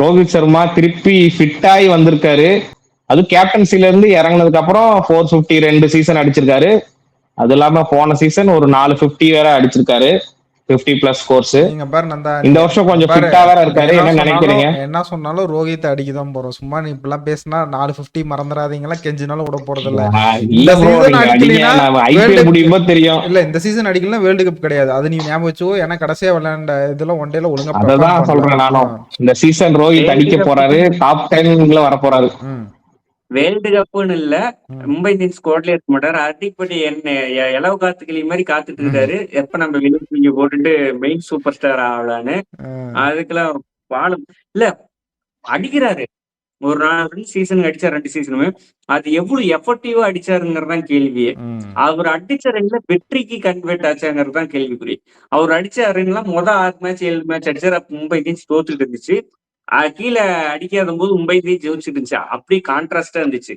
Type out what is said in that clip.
ரோஹித் சர்மா திருப்பி ஃபிட் ஆகி வந்திருக்காரு. அது கேப்டன்சில இருந்து இறங்கினதுக்கு அப்புறம் 450 2 சீசன் அடிச்சிருக்காரு. அது இல்லாம போன சீசன் ஒரு 450 வேற அடிச்சிருக்காரு. 50+ ஸ்கோர்ஸ். நீங்க பாரு நந்தா, இந்த நீங்க வருஷம் கொஞ்சம் பாரு, ஃபிட்டா வேற நீ இருக்காரு. என்ன என்ன சொன்னாலும் நினைக்கிறீங்க? என்ன சொன்னாலும் ரோஹித் அடிக்க தான் போறோம். சும்மா நீ இப்பெல்லாம் பேசினா 450 மறந்துடாதீங்களா, கெஞ்சினாலும் விட போறது இல்ல. இல்ல இந்த ப்ரோ, சீசன் நீங்க அடிங்க. அடிக்கலைன்னா நான் வேர்ல்டு ஐபிஎல் கப் முடியும் போது தெரியும். இல்ல, இந்த சீசன் அடிக்கலன்னா வேர்ல்டு கப் கிடையாது. அது நீ ஞாபகம் வச்சுக்கோ. ஏன்னா கடைசியா விளையாண்ட இதெல்லாம் ஒன் டேல ஒழுங்கா பெர்ஃபார்ம் அததான் பண்ணல. சொல்றேன் நானும். இந்த சீசன் ரோஹித் வேர்ல்டு அடிக்க கப் போறாரு. டாப் 10ல வர போறாரு. ம் வேர்ல்டு கப்புன்னு இல்ல, ம் மும்பை இந்தியன்ஸ் ஸ்குவாட்ல இருக்க மாட்டாரு. அடிப்படி என்ன இலவு காத்துக்கிளி மாதிரி காத்துட்டு ம் இருக்காரு, எப்ப நம்ம விழுந்து போட்டுட்டு மெயின் சூப்பர் ஸ்டார் ஆகலான்னு. அதுக்கெல்லாம் பாலம் இல்ல, அடிக்கிறாரு. ஒரு 4 சீசனுக்கு அடிச்சா 2 சீசனுமே அது எவ்வளவு எஃபெக்டிவா அடிச்சாருங்கிறதான் கேள்வியே. ம் அவர் அடிச்ச ரன்ல வெற்றிக்கு கன்வெர்ட் ஆச்சாங்கிறதுதான் கேள்விக்குறி. அவர் அடிச்ச ரன்லாம் 6 மேட்ச் 7 மேட்ச் அடிச்சாரு. அப்ப மும்பை இந்தியன்ஸ் தோத்துட்டு இருந்துச்சு. கீழே அடிக்காத போது மும்பை இந்தியன்ஸ் ஜெயிச்சுட்டு இருந்துச்சு. அப்படி கான்ட்ராஸ்டா இருந்துச்சு.